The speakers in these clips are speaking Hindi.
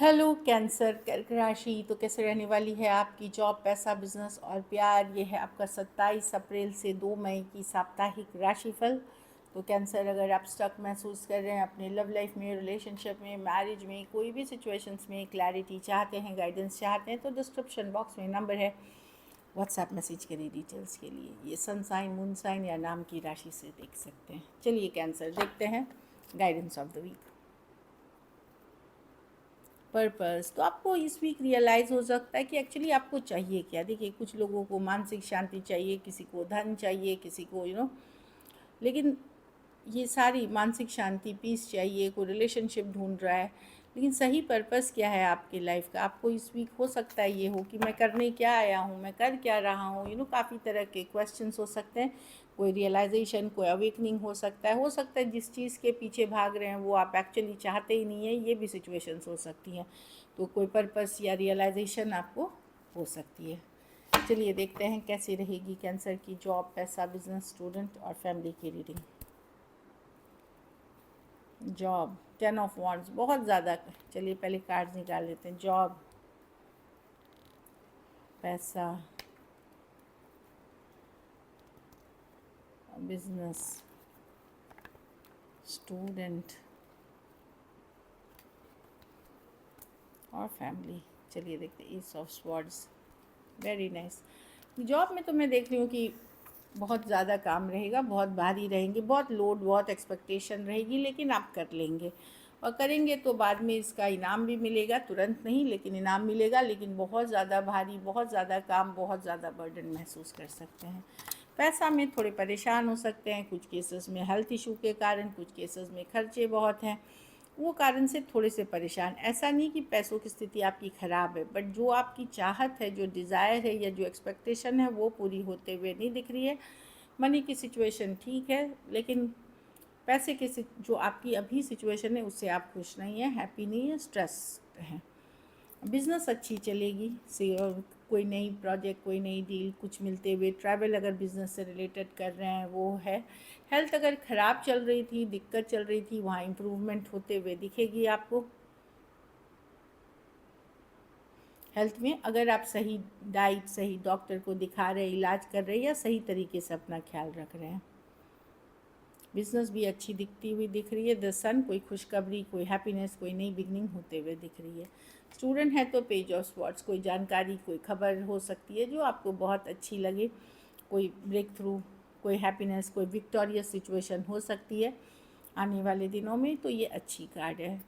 हेलो कैंसर कर्क राशि। तो कैसे रहने वाली है आपकी जॉब, पैसा, बिजनेस और प्यार। ये है आपका 27 अप्रैल से 2 मई की साप्ताहिक राशिफल। तो कैंसर, अगर आप स्टक महसूस कर रहे हैं अपने लव लाइफ में, रिलेशनशिप में, मैरिज में, कोई भी सिचुएशंस में क्लैरिटी चाहते हैं, गाइडेंस चाहते हैं, तो डिस्क्रिप्शन बॉक्स में नंबर है, व्हाट्सएप मैसेज करिए डिटेल्स के लिए। ये सन साइन, मून साइन या नाम की राशि से देख सकते हैं। चलिए कैंसर, देखते हैं guidance of the week. Purpose, तो आपको इस वीक रियलाइज़ हो सकता है कि एक्चुअली आपको चाहिए क्या। देखिए, कुछ लोगों को मानसिक शांति चाहिए, किसी को धन चाहिए, किसी को लेकिन ये सारी मानसिक शांति, पीस चाहिए, कोई रिलेशनशिप ढूंढ रहा है, लेकिन सही पर्पस क्या है आपकी लाइफ का। आपको इस वीक हो सकता है ये हो कि मैं करने क्या आया हूँ, मैं कर क्या रहा हूँ। काफ़ी तरह के क्वेश्चंस हो सकते हैं। कोई रियलाइजेशन, कोई अवेकनिंग हो सकता है जिस चीज़ के पीछे भाग रहे हैं वो आप एक्चुअली चाहते ही नहीं है। ये भी सिचुएशंस हो सकती हैं। तो कोई पर्पस या रियलाइजेशन आपको हो सकती है। चलिए देखते हैं कैसी रहेगी कैंसर की जॉब, पैसा, बिजनेस, स्टूडेंट और फैमिली की रीडिंग। जॉब, 10 ऑफ वॉन्ड्स, बहुत ज़्यादा। चलिए पहले कार्ड्स निकाल लेते हैं। जॉब, पैसा, बिजनेस, स्टूडेंट और फैमिली। चलिए देखते हैं। S of swords, very nice. Job में तो मैं देख रही हूँ कि बहुत ज़्यादा काम रहेगा, बहुत भारी रहेंगे, बहुत लोड, बहुत एक्सपेक्टेशन रहेगी, लेकिन आप कर लेंगे। और करेंगे तो बाद में इसका इनाम भी मिलेगा, तुरंत नहीं लेकिन इनाम मिलेगा। लेकिन बहुत ज़्यादा भारी, बहुत ज़्यादा काम, बहुत ज़्यादा बर्डन महसूस कर सकते हैं। पैसा में थोड़े परेशान हो सकते हैं, कुछ केसेस में हेल्थ इशू के कारण, कुछ केसेस में खर्चे बहुत हैं, वो कारण से थोड़े से परेशान। ऐसा नहीं कि पैसों की स्थिति आपकी ख़राब है, बट जो आपकी चाहत है, जो डिज़ायर है या जो एक्सपेक्टेशन है वो पूरी होते हुए नहीं दिख रही है। मनी की सिचुएशन ठीक है, लेकिन पैसे के जो आपकी अभी सिचुएशन है उससे आप खुश नहीं हैं, हैप्पी नहीं है, स्ट्रेस हैं। बिज़नेस अच्छी चलेगी से, कोई नई प्रोजेक्ट, कोई नई डील, कुछ मिलते हुए। ट्रैवल अगर बिज़नेस से रिलेटेड कर रहे हैं वो है। हेल्थ अगर ख़राब चल रही थी, दिक्कत चल रही थी, वहाँ इम्प्रूवमेंट होते हुए दिखेगी आपको। हेल्थ में अगर आप सही डाइट, सही डॉक्टर को दिखा रहे, इलाज कर रहे हैं या सही तरीके से अपना ख्याल रख रहे हैं। बिज़नेस भी अच्छी दिखती हुई दिख रही है। द सन, कोई खुशखबरी, कोई हैप्पीनेस, कोई नई बिगनिंग होते हुए दिख रही है। स्टूडेंट है तो पेज ऑफ स्वॉर्ड्स, कोई जानकारी, कोई खबर हो सकती है जो आपको बहुत अच्छी लगे। कोई ब्रेक थ्रू, कोई हैप्पीनेस, कोई विक्टोरियस सिचुएशन हो सकती है आने वाले दिनों में। तो ये अच्छी कार्ड है।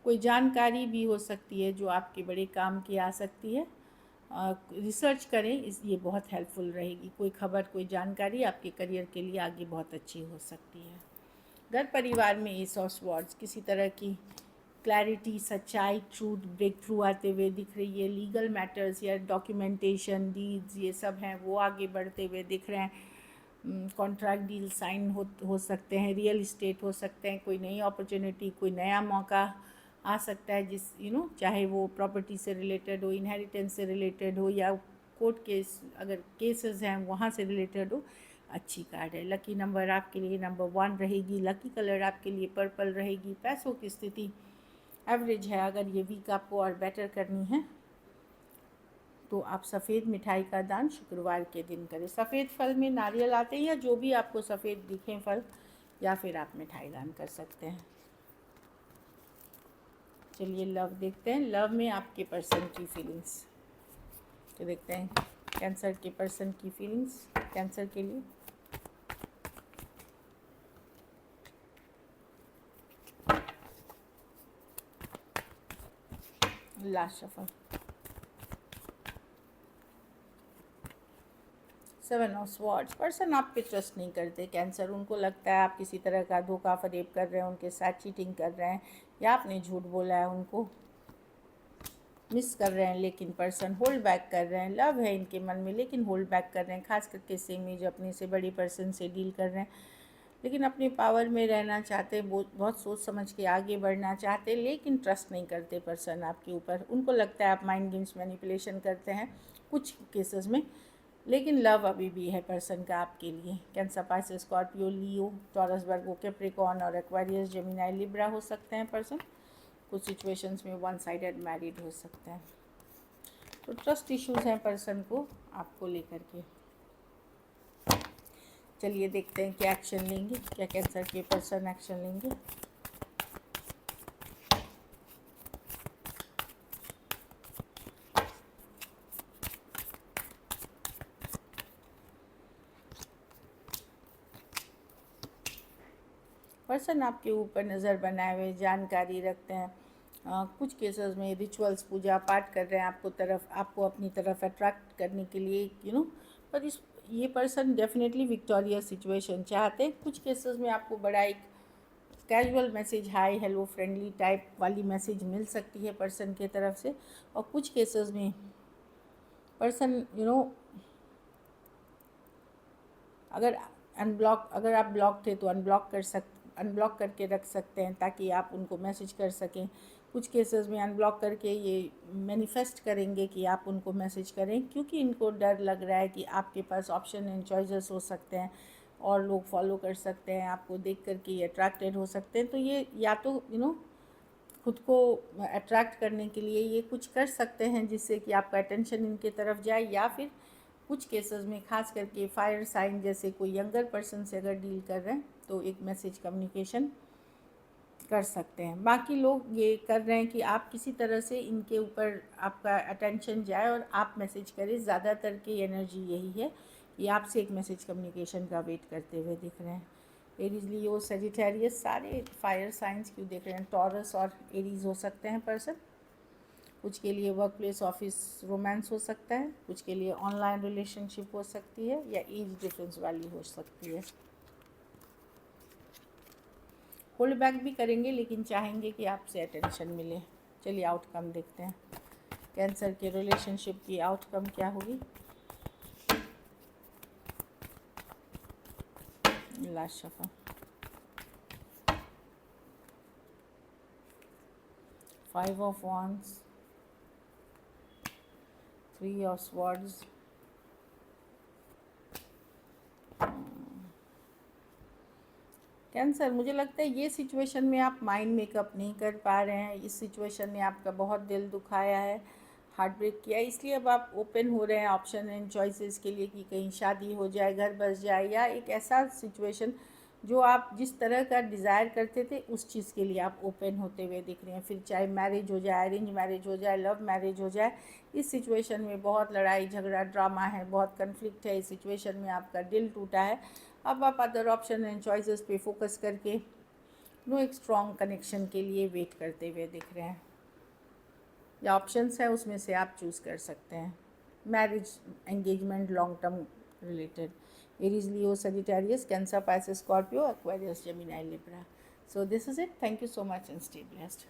कोई जानकारी भी हो सकती है जो आपके बड़े काम की आ सकती है। रिसर्च करें, ये बहुत हेल्पफुल रहेगी। कोई खबर, कोई जानकारी आपके करियर के लिए आगे बहुत अच्छी हो सकती है। घर परिवार में एस ऑफ स्वॉर्ड्स, किसी तरह की क्लैरिटी, सच्चाई, ट्रूथ, ब्रेक थ्रू आते हुए दिख रही है। लीगल मैटर्स या डॉक्यूमेंटेशन, डीड्स, ये सब हैं वो आगे बढ़ते हुए दिख रहे हैं। कॉन्ट्रैक्ट डील साइन हो सकते हैं, रियल इस्टेट हो सकते हैं, कोई नई अपॉर्चुनिटी, कोई नया मौका आ सकता है, जिस चाहे वो प्रॉपर्टी से रिलेटेड हो, इनहेरिटेंस से रिलेटेड हो, या कोर्ट केस अगर केसेस हैं वहाँ से रिलेटेड हो। अच्छी कार्ड है। लकी नंबर आपके लिए नंबर 1 रहेगी। लकी कलर आपके लिए पर्पल रहेगी। पैसों की स्थिति एवरेज है। अगर ये वीक आपको और बेटर करनी है तो आप सफ़ेद मिठाई का दान शुक्रवार के दिन करें। सफ़ेद फल में नारियल आते हैं या जो भी आपको सफ़ेद दिखें फल, या फिर आप मिठाई दान कर सकते हैं। चलिए लव देखते हैं। लव में आपके पर्सन की फीलिंग्स, तो देखते हैं कैंसर के पर्सन की फीलिंग्स कैंसर के लिए। Last shuffle, 7 of swords. Person आप पे ट्रस्ट नहीं करते कैंसर। उनको लगता है आप किसी तरह का धोखा फरेब कर रहे हैं, उनके साथ चीटिंग कर रहे हैं, या आपने झूठ बोला है, उनको मिस कर रहे हैं। लेकिन पर्सन होल्ड बैक कर रहे हैं। लव है इनके मन में लेकिन होल्ड बैक कर रहे हैं, खास करके सेम एज अपने से बड़ी पर्सन से डील कर रहे हैं। लेकिन अपने पावर में रहना चाहते, बहुत सोच समझ के आगे बढ़ना चाहते, लेकिन ट्रस्ट नहीं करते पर्सन आपके ऊपर। उनको लगता है आप माइंड गेम्स, मैनिपुलेशन करते हैं कुछ केसेस में। लेकिन लव अभी भी है पर्सन का आपके लिए। कैंसर, पाइसेस, स्कॉर्पियो, लियो, टॉरस, वर्गो, कैप्रिकॉर्न और एक्वेरियस, जेमिनी, लिब्रा हो सकते हैं पर्सन। कुछ सिचुएशंस में वन साइडेड मैरिड हो सकता है। तो ट्रस्ट इश्यूज हैं पर्सन को आपको लेकर के। चलिए देखते हैं क्या एक्शन लेंगे, क्या कैंसर के पर्सन एक्शन लेंगे। पर्सन आपके ऊपर नज़र बनाए हुए जानकारी रखते हैं। कुछ केसेस में रिचुअल्स पूजा पाठ कर रहे हैं आपको अपनी तरफ अट्रैक्ट करने के लिए। पर ये पर्सन डेफिनेटली विक्टोरियस सिचुएशन चाहते हैं। कुछ केसेस में आपको बड़ा एक casual message, hi hello friendly type वाली मैसेज मिल सकती है पर्सन के तरफ से। और कुछ केसेस में पर्सन अगर आप ब्लॉक थे तो अनब्लॉक करके रख सकते हैं ताकि आप उनको मैसेज कर सकें। कुछ केसेस में अनब्लॉक करके ये मैनिफेस्ट करेंगे कि आप उनको मैसेज करें, क्योंकि इनको डर लग रहा है कि आपके पास ऑप्शन एंड चॉइसेस हो सकते हैं और लोग फॉलो कर सकते हैं, आपको देख कर के अट्रैक्टेड हो सकते हैं। तो ये या तो खुद को अट्रैक्ट करने के लिए ये कुछ कर सकते हैं जिससे कि आपका अटेंशन इनके तरफ जाए, या फिर कुछ केसेस में खास करके फायर साइन जैसे कोई यंगर पर्सन से अगर डील कर रहे हैं तो एक मैसेज कम्युनिकेशन कर सकते हैं। बाकी लोग ये कर रहे हैं कि आप किसी तरह से इनके ऊपर आपका अटेंशन जाए और आप मैसेज करें। ज़्यादातर की एनर्जी यही है कि आपसे एक मैसेज कम्युनिकेशन का वेट करते हुए दिख रहे हैं। एरीज, लियो, सेजिटेरियस सारे फायर साइंस क्यों देख रहे हैं। टॉरस और एरीज हो सकते हैं पर्सन। कुछ के लिए वर्क प्लेस ऑफिस रोमांस हो सकता है, कुछ के लिए ऑनलाइन रिलेशनशिप हो सकती है, या एज डिफरेंस वाली हो सकती है। होल्ड बैक भी करेंगे लेकिन चाहेंगे कि आपसे अटेंशन मिले। चलिए आउटकम देखते हैं, कैंसर के रिलेशनशिप की आउटकम क्या होगी। Last shuffle, 5 of Wands, 3 of Swords, cancer, मुझे लगता है ये सिचुएशन में आप माइंड मेकअप नहीं कर पा रहे हैं। इस सिचुएशन ने आपका बहुत दिल दुखाया है, हार्ट ब्रेक किया है, इसलिए अब आप ओपन हो रहे हैं ऑप्शन एंड चॉइसेस के लिए कि कहीं शादी हो जाए, घर बस जाए, या एक ऐसा सिचुएशन जो आप जिस तरह का डिज़ायर करते थे उस चीज़ के लिए आप ओपन होते हुए दिख रहे हैं। फिर चाहे मैरिज हो जाए, अरेंज मैरिज हो जाए, लव मैरिज हो जाए, इस सिचुएशन में बहुत लड़ाई झगड़ा ड्रामा है, बहुत कन्फ्लिक्ट है। इस सिचुएशन में आपका दिल टूटा है। अब आप अदर ऑप्शन एंड चॉइसेस पे फोकस करके एक स्ट्रॉन्ग कनेक्शन के लिए वेट करते हुए दिख रहे हैं। या ऑप्शंस है उसमें से आप चूज़ कर सकते हैं, marriage, engagement, long term related. Aries, Leo, Sagittarius, cancer, Pisces, Scorpio, Aquarius, Gemini, Libra. So this is it. Thank you so much and stay blessed.